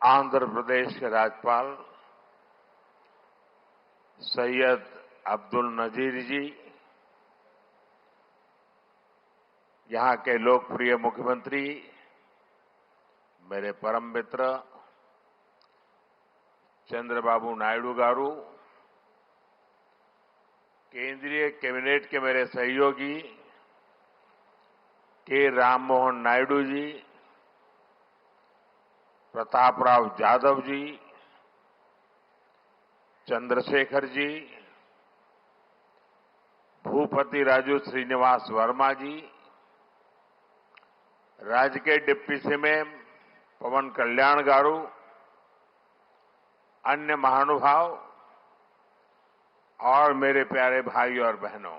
आंध्र प्रदेश के राज्यपाल सैयद अब्दुल नजीर जी, यहां के लोकप्रिय मुख्यमंत्री मेरे परम मित्र चंद्रबाबू नायडू गारू, केंद्रीय कैबिनेट के मेरे सहयोगी के राम मोहन नायडू जी, प्रताप राव जाधव जी, चंद्रशेखर जी, भूपति राजू श्रीनिवास वर्मा जी, राज्य के डिप्टी सीएम पवन कल्याण गारू, अन्य महानुभाव और मेरे प्यारे भाई और बहनों,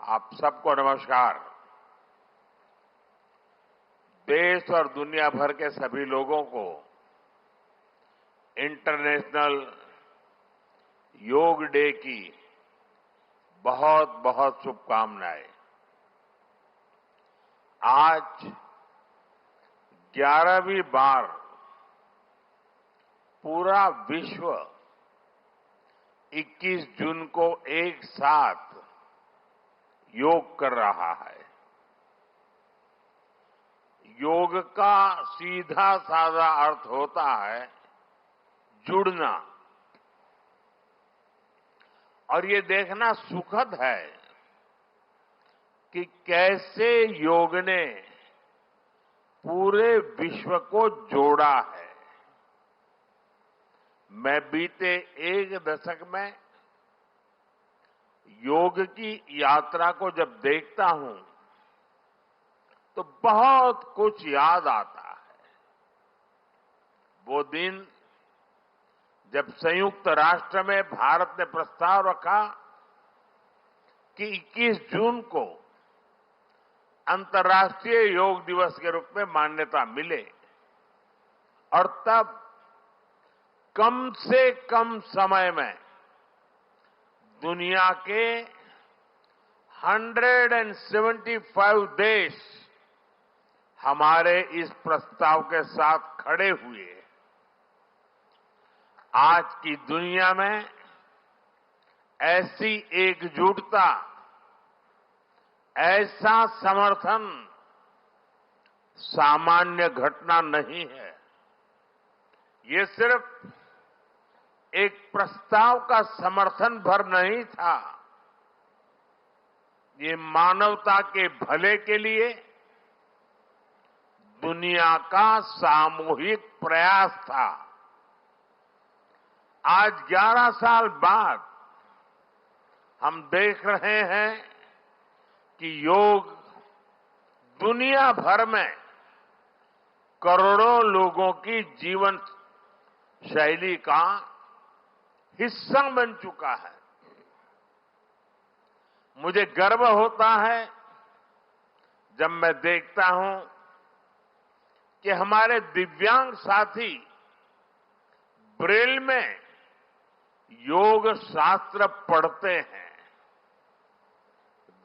आप सबको नमस्कार। देश और दुनिया भर के सभी लोगों को इंटरनेशनल योग डे की बहुत बहुत शुभकामनाएं। आज 11वीं बार पूरा विश्व 21 जून को एक साथ योग कर रहा है। योग का सीधा साधा अर्थ होता है जुड़ना, और ये देखना सुखद है कि कैसे योग ने पूरे विश्व को जोड़ा है। मैं बीते एक दशक में योग की यात्रा को जब देखता हूं तो बहुत कुछ याद आता है। वो दिन जब संयुक्त राष्ट्र में भारत ने प्रस्ताव रखा कि 21 जून को अंतर्राष्ट्रीय योग दिवस के रूप में मान्यता मिले, और तब कम से कम समय में दुनिया के 175 देश हमारे इस प्रस्ताव के साथ खड़े हुए। आज की दुनिया में ऐसी एकजुटता, ऐसा समर्थन सामान्य घटना नहीं है। ये सिर्फ एक प्रस्ताव का समर्थन भर नहीं था, ये मानवता के भले के लिए दुनिया का सामूहिक प्रयास था। आज 11 साल बाद हम देख रहे हैं कि योग दुनिया भर में करोड़ों लोगों की जीवन शैली का हिस्सा बन चुका है। मुझे गर्व होता है जब मैं देखता हूं कि हमारे दिव्यांग साथी ब्रेल में योग शास्त्र पढ़ते हैं,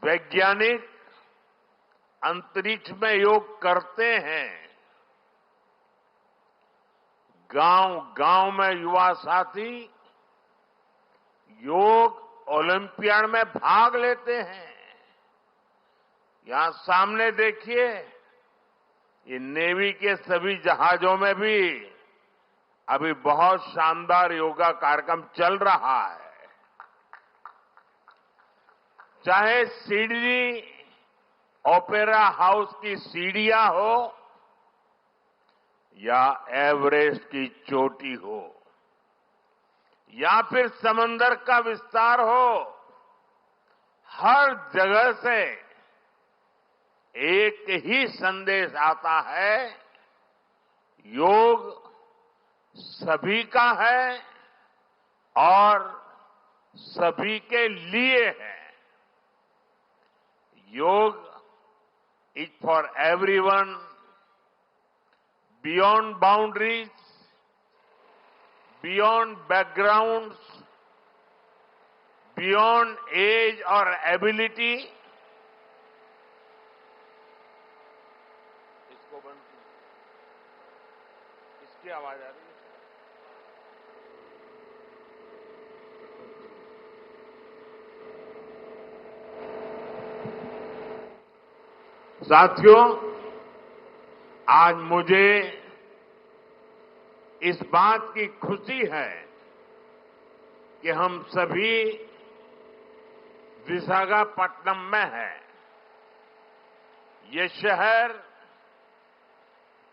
वैज्ञानिक अंतरिक्ष में योग करते हैं, गांव-गांव में युवा साथी योग ओलंपियाड में भाग लेते हैं। यहां सामने देखिए, ये नेवी के सभी जहाजों में भी अभी बहुत शानदार योगा कार्यक्रम चल रहा है। चाहे सिडनी ओपेरा हाउस की सीढ़ियां हो या एवरेस्ट की चोटी हो या फिर समंदर का विस्तार हो, हर जगह से एक ही संदेश आता है, योग सभी का है और सभी के लिए है। Yoga is for everyone, beyond boundaries, beyond backgrounds, beyond age और एबिलिटी। इसको बंद की आवाज आ रही है। साथियों, आज मुझे इस बात की खुशी है कि हम सभी विशाखापट्टनम में हैं। ये शहर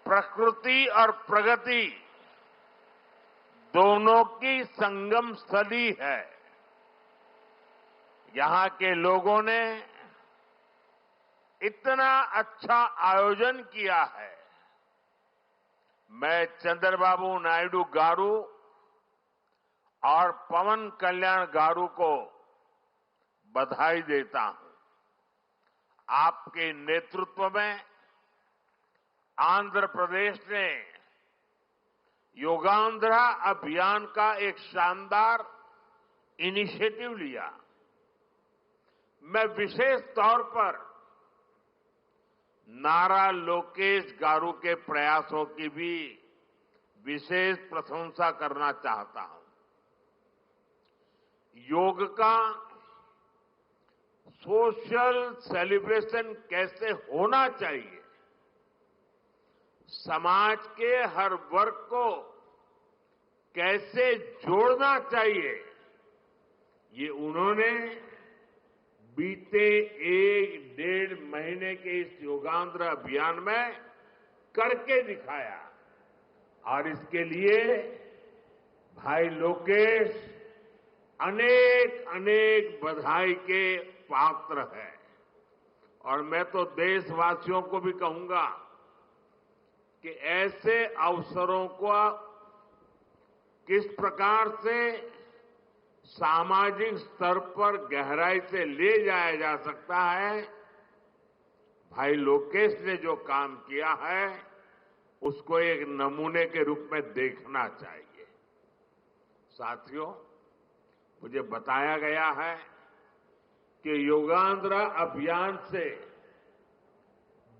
प्रकृति और प्रगति दोनों की संगम स्थली है। यहां के लोगों ने इतना अच्छा आयोजन किया है। मैं चंद्रबाबू नायडू गारू और पवन कल्याण गारू को बधाई देता हूं। आपके नेतृत्व में आंध्र प्रदेश ने योगांध्रा अभियान का एक शानदार इनिशिएटिव लिया। मैं विशेष तौर पर नारा लोकेश गारू के प्रयासों की भी विशेष प्रशंसा करना चाहता हूं। योग का सोशल सेलिब्रेशन कैसे होना चाहिए, समाज के हर वर्ग को कैसे जोड़ना चाहिए, ये उन्होंने बीते 1-1.5 महीने के इस योगांध्र अभियान में करके दिखाया। और इसके लिए भाई लोकेश अनेक अनेक बधाई के पात्र है। और मैं तो देशवासियों को भी कहूंगा कि ऐसे अवसरों को किस प्रकार से सामाजिक स्तर पर गहराई से ले जाया जा सकता है, भाई लोकेश ने जो काम किया है उसको एक नमूने के रूप में देखना चाहिए। साथियों, मुझे बताया गया है कि योगांध्रा अभियान से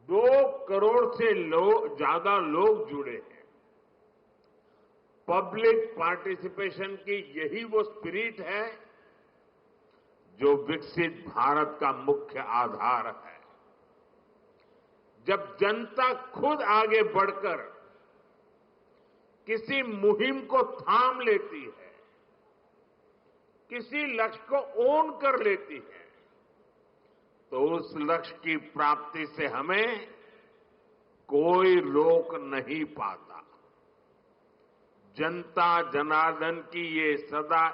2 करोड़ से ज्यादा लोग जुड़े हैं। पब्लिक पार्टिसिपेशन की यही वो स्पिरिट है जो विकसित भारत का मुख्य आधार है। जब जनता खुद आगे बढ़कर किसी मुहिम को थाम लेती है, किसी लक्ष्य को ओन कर लेती है, तो उस लक्ष्य की प्राप्ति से हमें कोई रोक नहीं पाता। जनता जनार्दन की ये सदा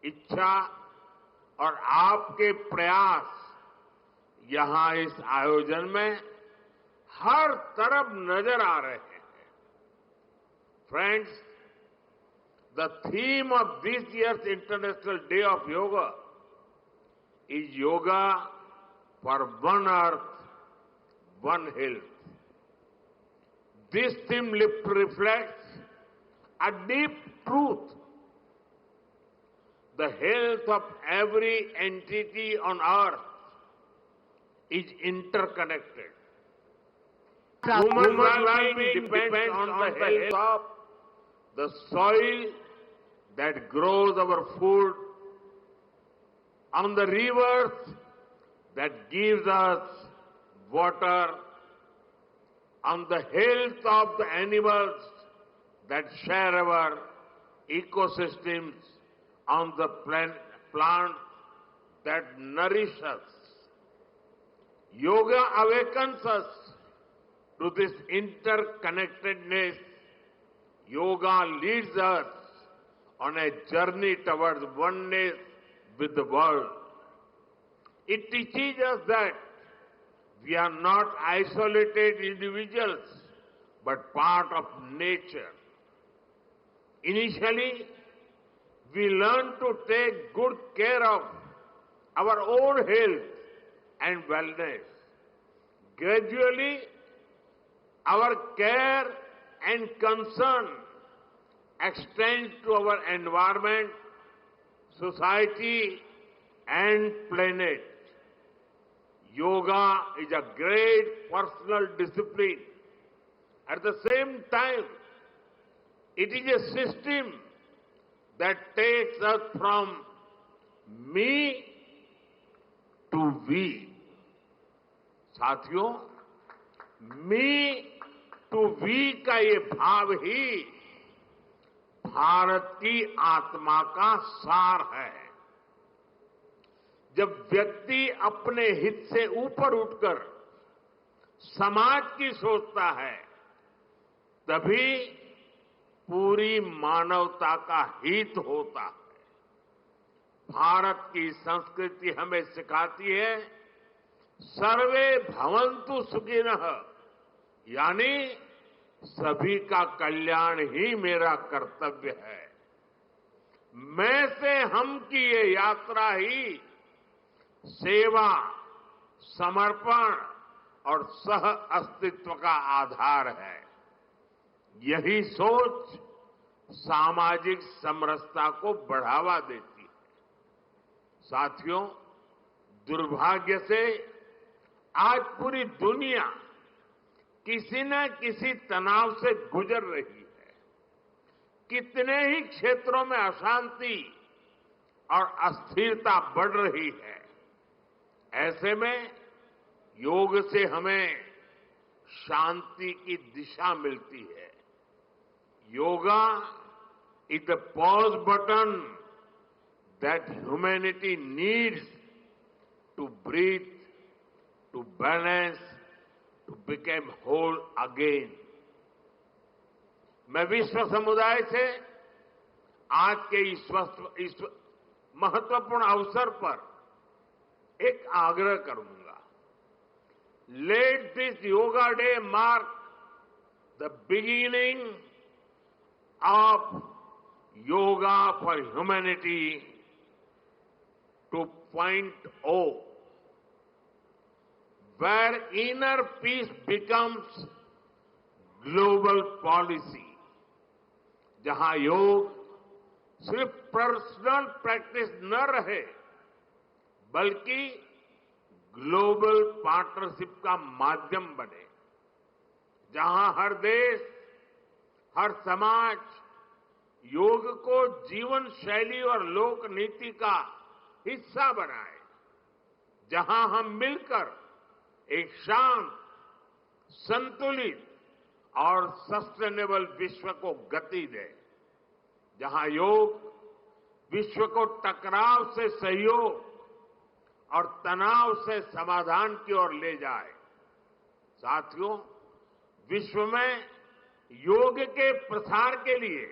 इच्छा और आपके प्रयास यहां इस आयोजन में हर तरफ नजर आ रहे हैं। Friends, the theme of this year's International Day of Yoga is Yoga for One Earth, One Health. This theme reflects a deep truth. The health of every entity on earth is interconnected. Human well-being depends on the health of the soil that grows our food, on the rivers that gives us water, on the health of the animals that share our ecosystems, on the plants that nourish us. Yoga awakens us to this interconnectedness. Yoga leads us on a journey towards oneness with the world. It teaches us that we are not isolated individuals, but part of nature. Initially, we learn to take good care of our own health and wellness. Gradually, our care and concern extends to our environment, society, and planet. Yoga is a great personal discipline. At the same time, It is a system that takes us from me to we. साथियों, मी to we का ये भाव ही भारत की आत्मा का सार है। जब व्यक्ति अपने हित से ऊपर उठकर समाज की सोचता है, तभी पूरी मानवता का हित होता है। भारत की संस्कृति हमें सिखाती है सर्वे भवन्तु सुखिनः, यानी सभी का कल्याण ही मेरा कर्तव्य है। मैं से हम की ये यात्रा ही सेवा, समर्पण और सह अस्तित्व का आधार है। यही सोच सामाजिक समरसता को बढ़ावा देती है। साथियों, दुर्भाग्य से आज पूरी दुनिया किसी न किसी तनाव से गुजर रही है। कितने ही क्षेत्रों में अशांति और अस्थिरता बढ़ रही है। ऐसे में योग से हमें शांति की दिशा मिलती है। Yoga is the pause button that humanity needs to breathe, to balance, to become whole again. मैं विश्व समुदाय से आज के इस महत्वपूर्ण अवसर पर एक आग्रह करूंगा। Let this yoga day mark the beginning of yoga for humanity 2.0, where inner peace becomes global policy, जहां योग सिर्फ पर्सनल प्रैक्टिस न रहे, बल्कि ग्लोबल पार्टनरशिप का माध्यम बने। जहां हर देश, हर समाज योग को जीवन शैली और लोक नीति का हिस्सा बनाए। जहां हम मिलकर एक शांत, संतुलित और सस्टेनेबल विश्व को गति दे। जहां योग विश्व को टकराव से सहयोग और तनाव से समाधान की ओर ले जाए। साथियों, विश्व में योग के प्रसार के लिए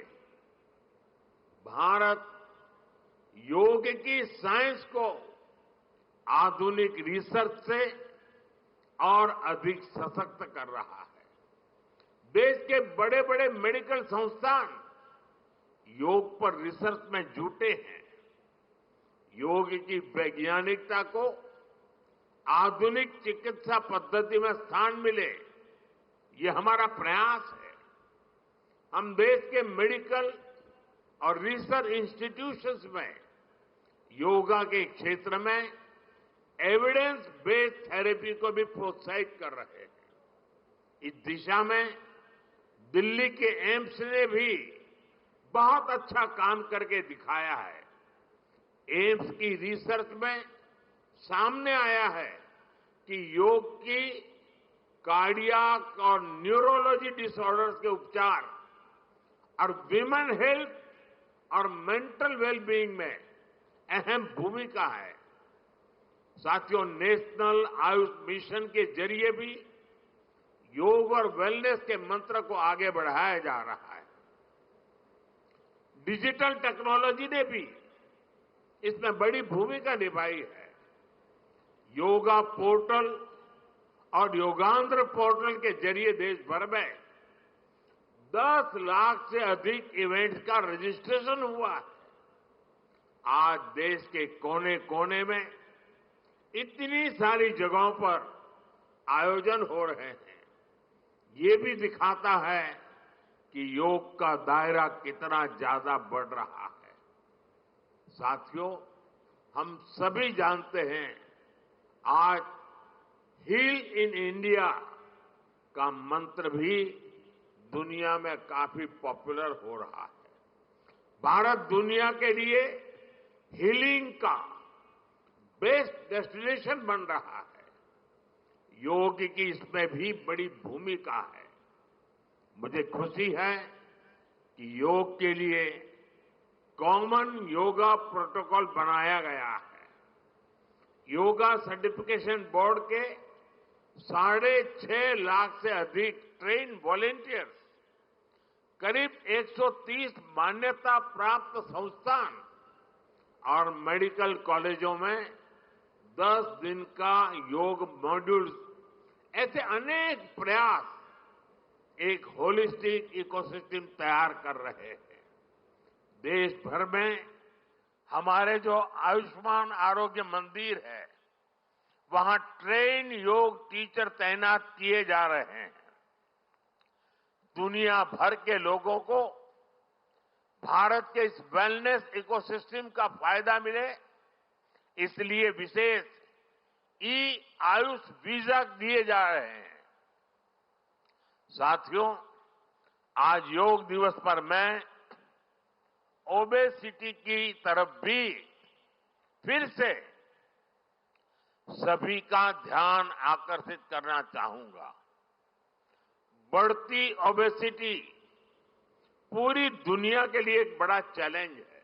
भारत योग की साइंस को आधुनिक रिसर्च से और अधिक सशक्त कर रहा है। देश के बड़े बड़े मेडिकल संस्थान योग पर रिसर्च में जुटे हैं। योग की वैज्ञानिकता को आधुनिक चिकित्सा पद्धति में स्थान मिले, ये हमारा प्रयास है। हम देश के मेडिकल और रिसर्च इंस्टीट्यूशंस में योगा के क्षेत्र में एविडेंस बेस्ड थेरेपी को भी प्रोत्साहित कर रहे हैं। इस दिशा में दिल्ली के एम्स ने भी बहुत अच्छा काम करके दिखाया है। एम्स की रिसर्च में सामने आया है कि योग की कार्डियक और न्यूरोलॉजी डिसऑर्डर्स के उपचार और विमेन हेल्थ और मेंटल वेलबीइंग में अहम भूमिका है। साथियों, नेशनल आयुष मिशन के जरिए भी योग और वेलनेस के मंत्र को आगे बढ़ाया जा रहा है। डिजिटल टेक्नोलॉजी ने भी इसमें बड़ी भूमिका निभाई है। योगा पोर्टल और योगांध्र पोर्टल के जरिए देश भर में 10 लाख से अधिक इवेंट्स का रजिस्ट्रेशन हुआ है। आज देश के कोने कोने में इतनी सारी जगहों पर आयोजन हो रहे हैं। ये भी दिखाता है कि योग का दायरा कितना ज्यादा बढ़ रहा है। साथियों, हम सभी जानते हैं आज हील इन इंडिया का मंत्र भी दुनिया में काफी पॉपुलर हो रहा है। भारत दुनिया के लिए हीलिंग का बेस्ट डेस्टिनेशन बन रहा है। योग की इसमें भी बड़ी भूमिका है। मुझे खुशी है कि योग के लिए कॉमन योगा प्रोटोकॉल बनाया गया है। योगा सर्टिफिकेशन बोर्ड के 6.5 लाख से अधिक ट्रेन वॉलेंटियर्स, करीब 130 मान्यता प्राप्त संस्थान और मेडिकल कॉलेजों में 10 दिन का योग मॉड्यूल्स, ऐसे अनेक प्रयास एक होलिस्टिक इकोसिस्टम तैयार कर रहे हैं। देश भर में हमारे जो आयुष्मान आरोग्य मंदिर है, वहां ट्रेन योग टीचर तैनात किए जा रहे हैं। दुनिया भर के लोगों को भारत के इस वेलनेस इकोसिस्टम का फायदा मिले, इसलिए विशेष ई आयुष वीजा दिए जा रहे हैं। साथियों, आज योग दिवस पर मैं ओबेसिटी की तरफ भी फिर से सभी का ध्यान आकर्षित करना चाहूंगा। बढ़ती ओबेसिटी पूरी दुनिया के लिए एक बड़ा चैलेंज है।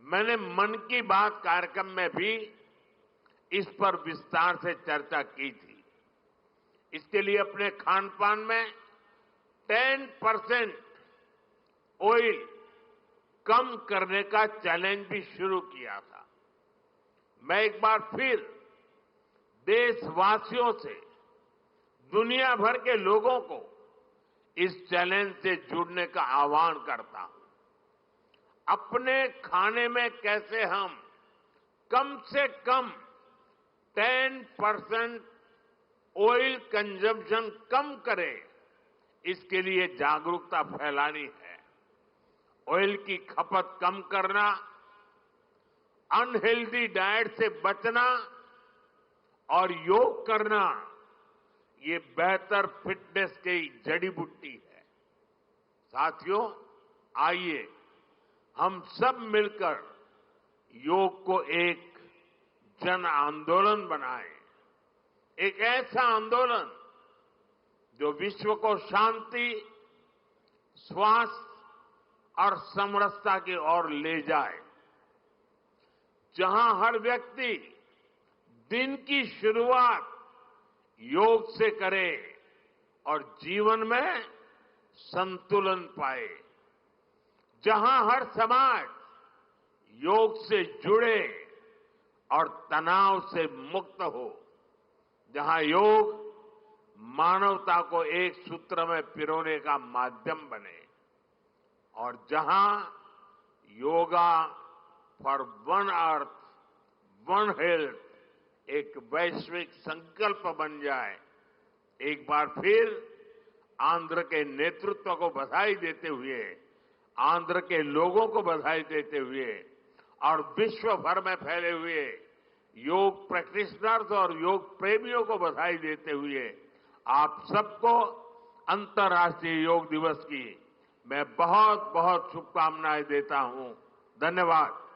मैंने मन की बात कार्यक्रम में भी इस पर विस्तार से चर्चा की थी। इसके लिए अपने खान-पान में 10% ऑयल कम करने का चैलेंज भी शुरू किया था। मैं एक बार फिर देशवासियों से, दुनिया भर के लोगों को इस चैलेंज से जुड़ने का आह्वान करता हूं। अपने खाने में कैसे हम कम से कम 10% ऑयल कंजम्पशन कम करें, इसके लिए जागरूकता फैलानी है। ऑयल की खपत कम करना, अनहेल्दी डाइट से बचना और योग करना, ये बेहतर फिटनेस की जड़ी बूटी है। साथियों, आइए हम सब मिलकर योग को एक जन आंदोलन बनाएं। एक ऐसा आंदोलन जो विश्व को शांति, स्वास्थ्य और समरसता की ओर ले जाए। जहां हर व्यक्ति दिन की शुरुआत योग से करे और जीवन में संतुलन पाए। जहां हर समाज योग से जुड़े और तनाव से मुक्त हो। जहां योग मानवता को एक सूत्र में पिरोने का माध्यम बने और जहां yoga for one earth one health एक वैश्विक संकल्प बन जाए। एक बार फिर आंध्र के नेतृत्व को बधाई देते हुए, आंध्र के लोगों को बधाई देते हुए और विश्व भर में फैले हुए योग प्रैक्टिशनर्स और योग प्रेमियों को बधाई देते हुए आप सबको अंतर्राष्ट्रीय योग दिवस की मैं बहुत बहुत शुभकामनाएं देता हूं। धन्यवाद।